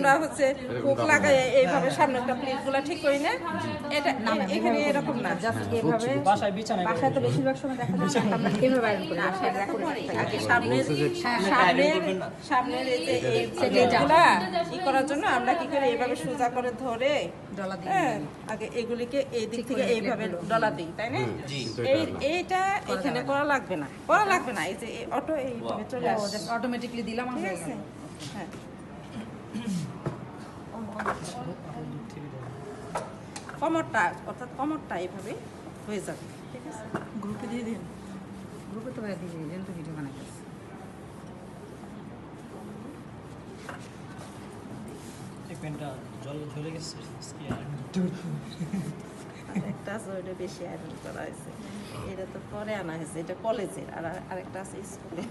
আমরা হচ্ছে হুক লাগাই এইভাবে সামনেটা প্লেটগুলো ঠিক করি না, এটা এখানে এরকম না, জাস্ট এইভাবে বাসায় বিছানায় বাসায় তো বেশিরভাগ সময় দেখা যায় আমরা এইভাবে আয়রন করি, আগে সামনের এই যে এই প্লেটগুলা ই করার জন্য আমরা কি করি এইভাবে সোজা করে ধরে ডলা দিই, আগে এগুলিকে এই দিক থেকে এইভাবে ডলা দিই, তাই না? এইটা এখানে করা লাগবে না, এই যে অটো এইভাবে চলে আসে, অটোমেটিকলি দিলাম, ঠিক আছে? হ্যাঁ, কমরটা অর্থাৎ কমরটা এইভাবে হয়ে যাবে, ঠিক আছে? গ্রুপে দিয়ে দিন, গ্রুপে তো ভাই দিয়ে দিন, তো ভিডিও বানাইতেছে। এই পেনটা জল ঝরে গেছে একটা আছে ওইটা বেশি আয়রন করা হয়েছে, এটা তো পরে আনা হয়েছে, এটা কলেজের, আর আরেকটা আছে স্কুলে।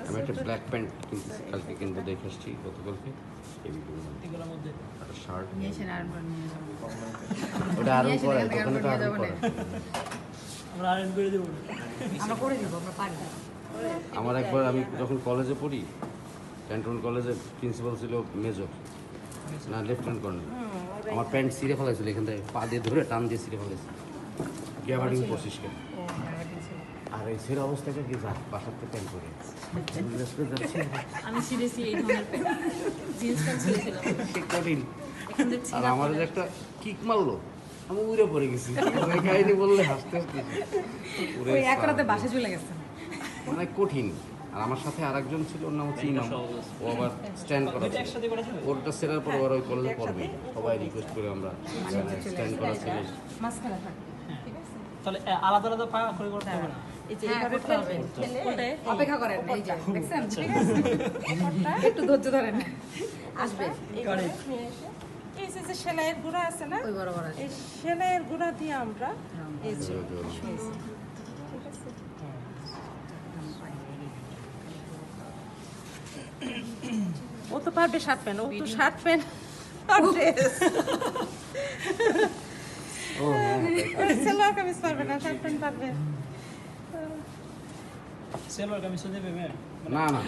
আমি একটা ব্ল্যাক প্যান্ট কালকে কিনবো দেখে আসছি গতকালকে, এগুলোর মধ্যে শার্ট নিয়ে এসে আয়রন করে নিয়ে যাবো, ওটা আরো করে দোকানে তো আরো করে আমরা আয়রন করে দেবো, আমরা করে দিব, আমরা পারি। আমার একবার আমি যখন কলেজে পড়ি, ক্যান্টন কলেজে প্রিন্সিপাল ছিল মেজর না লেফটেন্যান্ট কর্নেল, আমার প্যান্ট ছিঁড়ে ফেলাইছিল এখান থেকে, পা দিয়ে ধরে টান দিয়ে ছিঁড়ে ফেলাইছিল, গ্যাবার্ডিং পড়ছিস কেন? আর এই ছেড়ে অবস্থাটা কি যা বাসার থেকে প্যান্ট করে আমি ছিঁড়েছি এই ধরনের জিন্স প্যান্ট ছিঁড়েছিলাম, কঠিন। আর আমার যে একটা কিক মারলো, আমি উড়ে পড়ে গেছি, ওই কাহিনী বললে হাসতে হাসতে পুরো ওই এক রাতে বাসে চলে গেছে, অনেক কঠিন। আর আমার সাথে আরেকজন ছিল, ওর নাম হচ্ছে ইমাম, ও আবার স্ট্যান্ড করা ছিল, একসাথে করা যাবে। ওরটা সেরার পর ওরা ওই কলেজে পড়বে, সবাই রিকোয়েস্ট করে আমরা স্ট্যান্ড করা ছিল। মাঝখানে থাকে, ঠিক আছে? তাহলে আলাদা আলাদা পা করে করতে হবে না, এই যে এইভাবে ফেলবে, ফেলে অপেক্ষা করেন, এই যে দেখছেন, ঠিক আছে? উপরটা একটু ধৈর্য ধরেন, আসবে এইভাবে নিয়ে এসে এই যে সেলাইয়ের গুঁড়া আছে না, ওই বড় বড় আছে। এই সেলাইয়ের গুঁড়া দিয়ে আমরা এই যে ঠিক আছে, ও তো পারবে শার্ট প্যান্ট, ও তো শার্ট প্যান্ট আর ড্রেস, ও হ্যাঁ, সেলোয়ার কামিজ পারবে না, শার্ট প্যান্ট পারবে। সেলোয়ার কামিজ দেবে ম্যাম? না না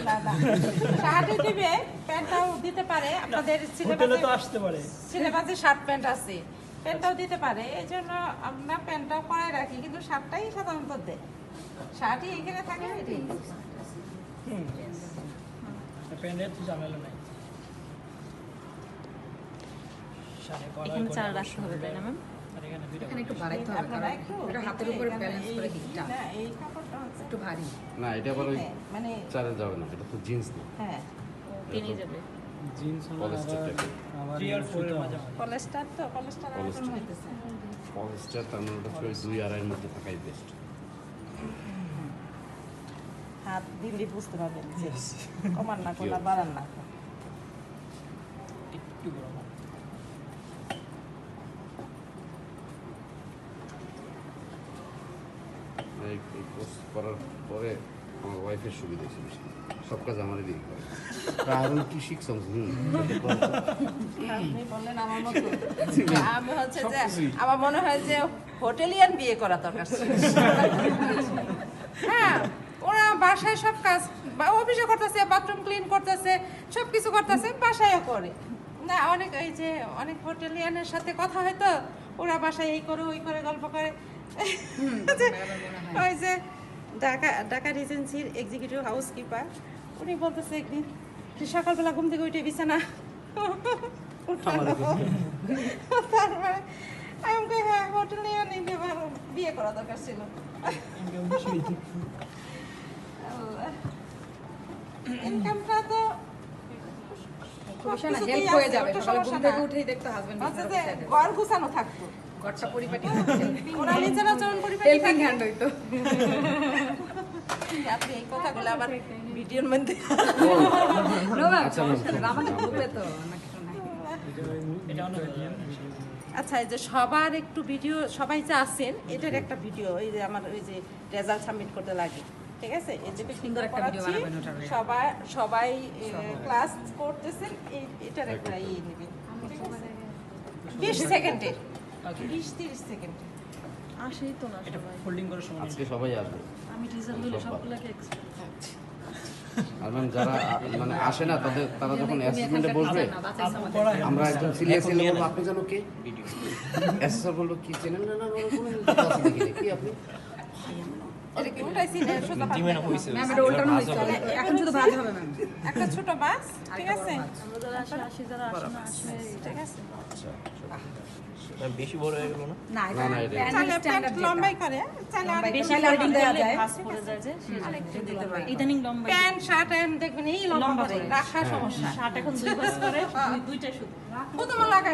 শার্টও দিবে, প্যান্টটাও দিতে পারে, আপনাদের হোটেলে তো আসতে পারে, সিলেবাসে শার্ট প্যান্ট আছে, প্যান্টটাও দিতে পারে, এই জন্য আমরা প্যান্টটাও পরে রাখি, কিন্তু শার্টটাই সাধারণত দেয়, শার্টই এখানে থাকে, এটাই প্যান্টের তো ঝামেলা নাই, শাড়ি করা এখানে চাল রাখতে হবে, তাই না ম্যাম? আর এখানে দুইটা এখানে একটু বাড়াইতে হবে, আপনারা কারণ একটু এটা হাতের উপরে ব্যালেন্স করে দিকটা না, এই কাপড়টা হচ্ছে একটু ভারী। না, এটা আবার ওই মানে চারে যাবে না, এটা তো জিন্স না, হ্যাঁ, টেনে যাবে। জিন্স পলিস্টার টাইপের। 3 আর 4 এর মাঝে পলেস্টার তো, পলেস্টার এখন হইতেছে, পলিস্টার তার মানে ওটা ওই 2-2.5 মধ্যে থাকাই বেস্ট। হাত দিল্লি বুঝতে পারবেন যে কমান না কোলা বাড়ান না, একটু বড় না। এই কোর্স করার পরে আমার ওয়াইফের সুবিধা হয়েছে বেশি, সব কাজ আমারই দিয়ে করে। কারণ কি শিখছো? আপনি বললেন আমার মতো, আমি হচ্ছে যে আমার মনে হয় যে হোটেলিয়ান বিয়ে করা দরকার ছিল। হ্যাঁ, ওরা বাসায় সব কাজ, অফিসে করতেছে, বাথরুম ক্লিন করতেছে, সব কিছু করতেছে, বাসায়ও করে না। অনেক এই যে অনেক হোটেলিয়ানের সাথে কথা হয় তো, ওরা বাসায় এই করে ওই করে গল্প করে। ওই যে ঢাকা রিজেন্সির এক্সিকিউটিভ হাউসকিপার, উনি বলতেছে একদিন সকালবেলা ঘুম থেকে উঠে বিছানা তারপরে আমি হ্যাঁ হোটেলিয়ান বিয়ে করা দরকার ছিল। ইনকামটা তো হেল্প হয়ে যাবে, সকালে ঘুম থেকে উঠেই দেখতে হাজবেন্ড হচ্ছে যে ঘর গুছানো থাকতো, ঘরটা পরিপাটি, ওরা নিজেরা চরণ পরিপাটি হেল্পিং হ্যান্ড হইতো। আপনি এই কথাগুলো আবার ভিডিওর মধ্যে নো ম্যাম, সমস্যা নেই, আমাদের গ্রুপে তো অনেক কিছু নাই। এটা অন্য আচ্ছা, এই যে সবার একটু ভিডিও, সবাই যে আছেন এটার একটা ভিডিও, এই যে আমার ওই যে রেজাল্ট সাবমিট করতে লাগে, ঠিক আছে? এই যে সুন্দর একটা ভিডিও করাচ্ছি, বানাবেন ওটার। সবাই ক্লাস করতেছেন, এটার একটা নেবে 20 সেকেন্ডে, 20-30 সেকেন্ডে। আসেই তো না এটা সবাই, ফোল্ডিং করার সময় আজকে সবাই আসবে, আমি টিচার হলে সবগুলোকে এক্সপেক্ট আর ম্যাম যারা মানে আসে না তারা যখন অ্যাসেসমেন্টে বসবে না, বাচ্চা আছে আমাদের। পড়ায় আমরা একদম সিরিয়াসলি বলবো আপনি জানো কে অ্যাসেসর বললো কি চেনেন না কোনো দেখি কি আপনি এটা কি উঠাইছি না সোজা পাবে। ম্যাম এটা উল্টানো হয়েছে এখন শুধু ভাজ হবে ম্যাম একটা ছোট বাস ঠিক আছে আমরা যারা আসি যারা আসে না আসে ঠিক আছে বেশি বড় হয়ে গেল না? না না, না, এটা- চাইলে প্যান্ট লম্বাই করে চাইলে আর বেশি বেশি লাইটিং দেওয়া যায় ভাঁজ পড়ে যায় যে দিতে পারে ইদানিং লম্বা প্যান্ট শার্ট দেখবেন এই লম্বা করে রাখা সমস্যা শার্ট এখন 2 ভাঁজ করে দুইটা শুধু প্রথমে লাগাই